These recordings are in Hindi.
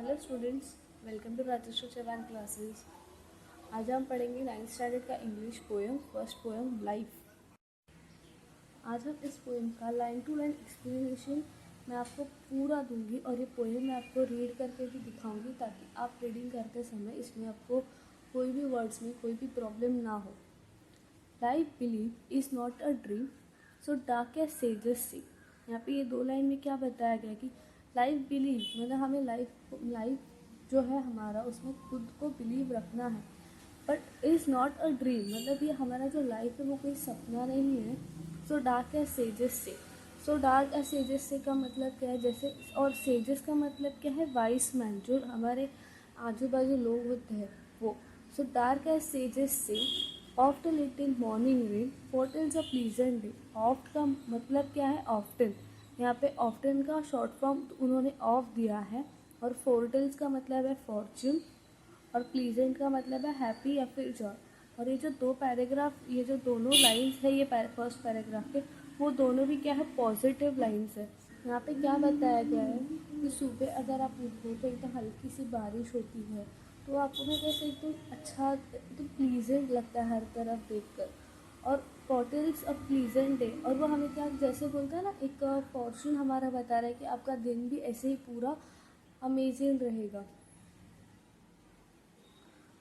Hello students, welcome to Rajshree Chauhan classes. आज हम पढ़ेंगे 9th स्टैंडर्ड का English poem, first poem life. आज हम इस पोएम का लाइन टू लाइन एक्सप्लेनेशन मैं आपको पूरा दूंगी और ये पोएम मैं आपको रीड करके भी दिखाऊंगी ताकि आप रीडिंग करते समय इसमें आपको कोई भी वर्ड्स में कोई भी प्रॉब्लम ना हो। Life believe is not a dream so dark as sages say. यहाँ पे ये दो लाइन में क्या बताया गया कि लाइफ बिलीव मतलब हमें लाइफ जो है हमारा उसमें खुद को बिलीव रखना है, but is not a dream मतलब ये हमारा जो लाइफ है वो कोई सपना नहीं है। सो डार्क एज सेजेस से, सो डार्क एज सेजेस से का मतलब क्या है, जैसे और सेजेस का मतलब क्या है, वाइस मैन जो हमारे आजू बाजू लोग होते हैं वो। So dark as sages say oft little morning rain foretells a pleasant day. Oft का मतलब क्या है, ऑफ्टन। यहाँ पे ऑफ्टन का शॉर्ट फॉर्म उन्होंने ऑफ दिया है और फोर्टल्स का मतलब है फॉर्च्यून और प्लीजेंट का मतलब है हैप्पी या फिर जॉय। और ये जो दो पैराग्राफ, ये जो दोनों लाइंस है ये फर्स्ट पैराग्राफ के, वो दोनों भी क्या है, पॉजिटिव लाइंस है। यहाँ पे क्या बताया गया है कि सुबह अगर आप उठो तो एकदम हल्की सी बारिश होती है तो आपको ना कैसे एकदम अच्छा एकदम प्लीजेंट लगता है हर तरफ देखकर। और फॉर्टल्स अ प्लीजेंट डे, और वो हमें क्या जैसे बोलता है ना, एक फॉर्चून हमारा बता रहा है कि आपका दिन भी ऐसे ही पूरा अमेजिंग रहेगा।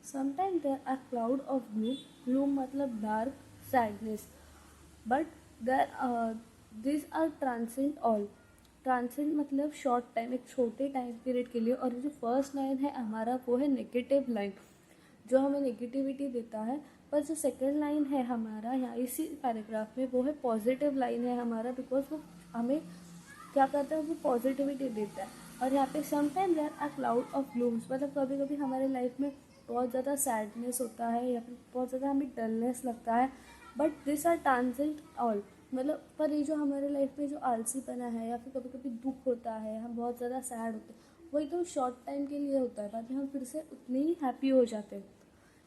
Sometime there are cloud of gloom, gloom मतलब dark sadness, but there this are transient all. Transient मतलब शॉर्ट टाइम, एक छोटे टाइम पीरियड के लिए। और जो फर्स्ट लाइन है हमारा वो है नेगेटिव लाइन जो हमें नेगेटिविटी देता है, पर जो सेकेंड लाइन है हमारा यहाँ इसी पैराग्राफ में वो है पॉजिटिव लाइन है हमारा, बिकॉज वो हमें क्या करता है, वो पॉजिटिविटी देता है। और यहाँ पे sometime there are cloud of glooms मतलब कभी कभी हमारे लाइफ में बहुत ज़्यादा सैडनेस होता है या फिर बहुत ज़्यादा हमें डलनेस लगता है, but this are transient all मतलब, पर ये जो हमारे लाइफ में जो आलसीपना है या फिर कभी कभी दुख होता है, हम बहुत ज़्यादा सैड होते हैं, वो एकदम शॉर्ट टाइम के लिए होता है, बाद में हम फिर से उतने ही हैप्पी हो जाते हैं।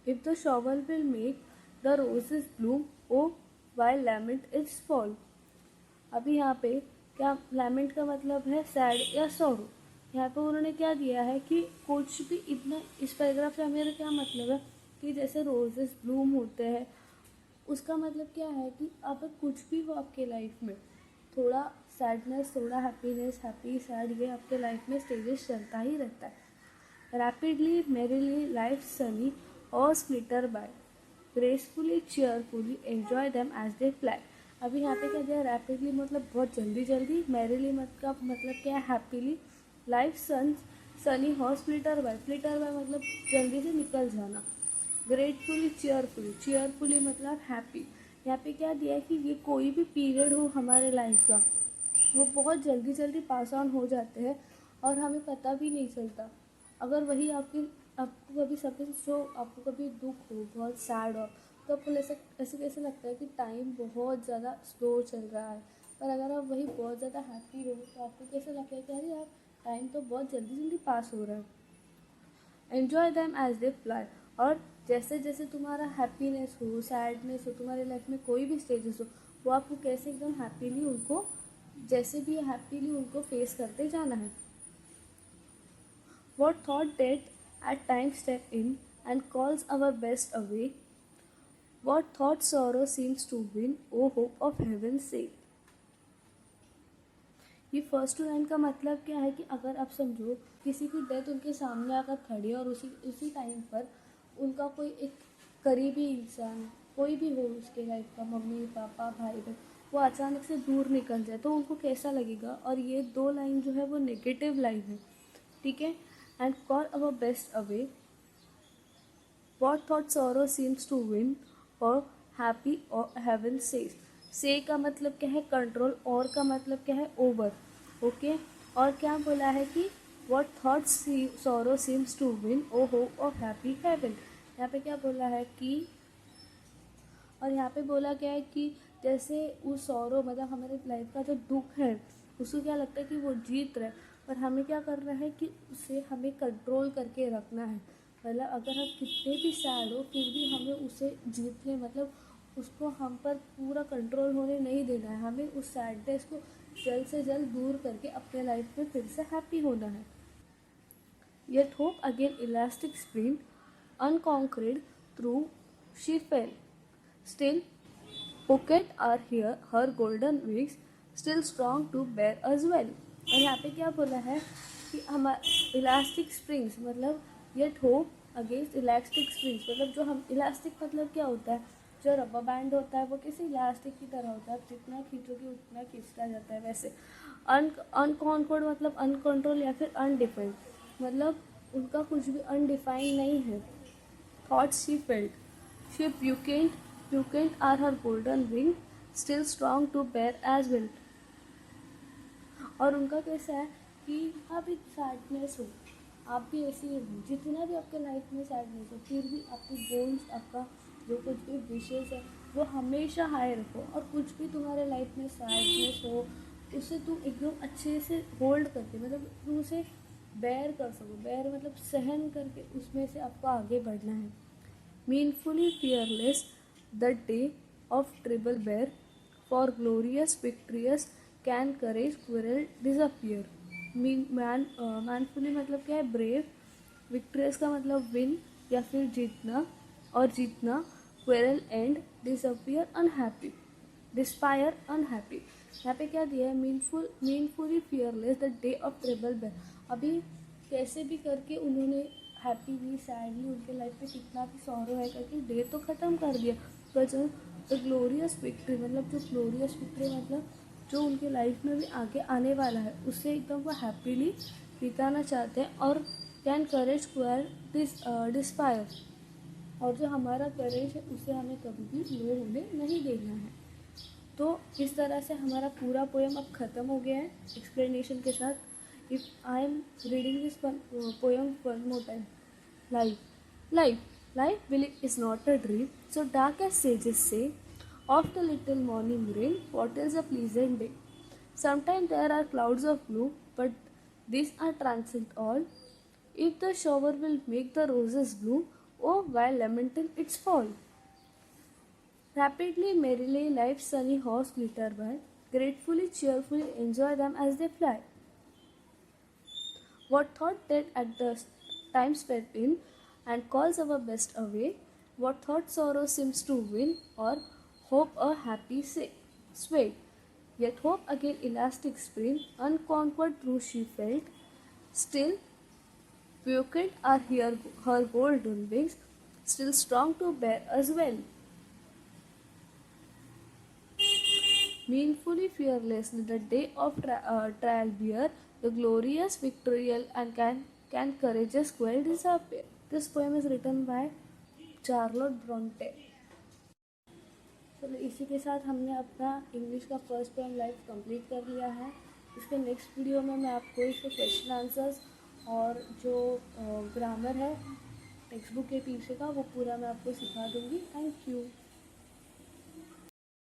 If the shower will make the roses bloom oh while lament its fall. अभी यहाँ पे क्या, लैमेंट का मतलब है सैड या सॉरो। यहाँ पे उन्होंने क्या दिया है कि कुछ भी इतना, इस पैराग्राफ से मेरा क्या मतलब है कि जैसे रोजेस ब्लूम होते हैं, उसका मतलब क्या है कि अब कुछ भी हो आपके लाइफ में, थोड़ा सैडनेस थोड़ा हैप्पीनेस, हैप्पी सैड, ये आपके लाइफ में स्टेजेस चलता ही रहता है। Rapidly merrily life sunny hours splitter by, gracefully cheerfully enjoy them as they fly. अभी यहाँ पे क्या दिया, रैपिडली मतलब बहुत जल्दी जल्दी, मैरिली मतलब क्या है, happily, life sunny hours flitter by, flitter by मतलब जल्दी से निकल जाना, ग्रेटफुली चेयरफुली, चेयरफुली मतलब हैप्पी। यहाँ पे क्या दिया है कि ये कोई भी पीरियड हो हमारे लाइफ का वो बहुत जल्दी जल्दी पास ऑन हो जाते हैं और हमें पता भी नहीं चलता। अगर वही आपको कभी सबसे जो आपको कभी दुख हो, बहुत सैड हो, तो आपको ऐसे ऐसे कैसे लगता है कि टाइम बहुत ज़्यादा स्लो चल रहा है। पर अगर आप वही बहुत ज़्यादा हैप्पी हो तो आपको कैसे लगता है कि अरे यार, टाइम तो बहुत जल्दी जल्दी पास हो रहा है। Enjoy them as they fly, और जैसे जैसे तुम्हारा हैप्पीनेस हो, सैडनेस हो, तुम्हारे लाइफ में कोई भी स्टेजेस हो, वो आपको कैसे एकदम हैप्पीली उनको, जैसे भी हैप्पीली उनको फेस करते जाना है। What thought that at times step in and calls our best away? What thought sorrow seems to win, O hope of heaven's sake? ये फर्स्ट लाइन का मतलब क्या है कि अगर आप समझो किसी की डेथ उनके सामने आकर खड़ी है और उसी उसी टाइम पर उनका कोई एक करीबी इंसान, कोई भी हो उसके लाइफ का, मम्मी पापा भाई बहन, वो अचानक से दूर निकल जाए तो उनको कैसा लगेगा। और ये दो लाइन जो है वो नेगेटिव लाइन है, ठीक है। And call our best away, what though sorrow seems to win, o'er happy o'er heaven says. Say का मतलब क्या है, कंट्रोल, और का मतलब क्या है, ओवर, ओके। और क्या बोला है कि what though sorrow seems to win oh hope o'er happy heaven. यहाँ पे क्या बोला है कि, और यहाँ पे बोला गया है कि जैसे उस सौरो मतलब हमारे लाइफ का जो दुख है उसको क्या लगता है कि वो जीत रहा है, पर हमें क्या करना है कि उसे हमें कंट्रोल करके रखना है। मतलब अगर हम कितने भी सैड हो फिर भी हमें उसे जीतने मतलब उसको हम पर पूरा कंट्रोल होने नहीं देना है, हमें उस सैडनेस को जल्द से जल्द दूर करके अपने लाइफ में फिर से हैप्पी होना है। Yet hope again elastic spring, unconquered through she fell. Still, pocket are here, her golden wings, still strong to bear as well. और यहाँ पे क्या बोला है कि हमारा इलास्टिक स्प्रिंग्स मतलब yet hope against elastic springs, मतलब जो हम इलास्टिक मतलब क्या होता है, जो रबर बैंड होता है वो किसी इलास्टिक की तरह होता है, आप जितना खींचोगे उतना खींचता जाता है। वैसे अनकॉन्कर्ड मतलब अनकंट्रोल या फिर अनडिफाइंड, मतलब उनका कुछ भी अनडिफाइंड नहीं है। Thoughts she felt, she pucant are her golden wing, still strong to bear as well। और उनका कैसा है कि आप एक सैडनेस हो, आप भी ऐसी ही हो, जितना भी आपके लाइफ में सैडनेस हो फिर भी आपकी गोल्स, आपका जो कुछ भी विशेष है वो हमेशा हाई रखो। और कुछ भी तुम्हारे लाइफ में सैडनेस हो उसे तुम एकदम अच्छे से होल्ड करके, मतलब तुम उसे बेयर कर सको। बेयर मतलब सहन करके उसमें से आपको आगे बढ़ना है। Manfully fearless the day of trial bear, for glorious victorious can courage quell disappear. Manfully मतलब क्या है, ब्रेव, विक्ट्रियस का मतलब विन या फिर जीतना, और जीतना, quell end, disappear unhappy, despair unhappy. यहाँ पे क्या दिया है, manfully fearless the day of trial bear. अभी कैसे भी करके उन्होंने हैप्पीली सैडली उनके लाइफ में कितना भी सॉरो है करके डे तो ख़त्म कर दिया, पर जो द ग्लोरियस विक्ट्री मतलब जो ग्लोरियस विक्ट्री मतलब जो उनके लाइफ में भी आगे आने वाला है उससे एकदम वो हैप्पीली बिताना चाहते हैं। और कैन करेज क्वायर डिस्पायर, और जो हमारा करेज है उसे हमें कभी भी लो होने नहीं देना है। तो इस तरह से हमारा पूरा पोएम अब ख़त्म हो गया है एक्सप्लेनेशन के साथ। If I am reading this poem one more time. Life believe is not a dream, so dark as sages say. Of the little morning rain, what is a pleasant day? Sometimes there are clouds of blue, but these are transient all. If the shower will make the roses blue, oh, while lamenting its fall. Rapidly, merrily, life's sunny horse glitter by. Gratefully, cheerfully enjoy them as they fly. What thought that at the time sped in and calls our best away? What thought sorrow seems to win or hope a happy sway? Yet hope again elastic spring, unconquered through she felt. Still, pucate are here her golden wings, still strong to bear as well. Meanfully fearless, the day of trial bear, the glorious victorial and can courageous quell disappear. This poem is written by Charlotte Bronte. चलो इसी के साथ हमने अपना इंग्लिश का फर्स्ट पोएम लाइफ कंप्लीट कर लिया है। इसके नेक्स्ट वीडियो में मैं आपको इसके क्वेश्चन आंसर्स और जो ग्रामर है टेक्स्ट बुक के पीछे का वो पूरा मैं आपको सिखा दूँगी। Thank you.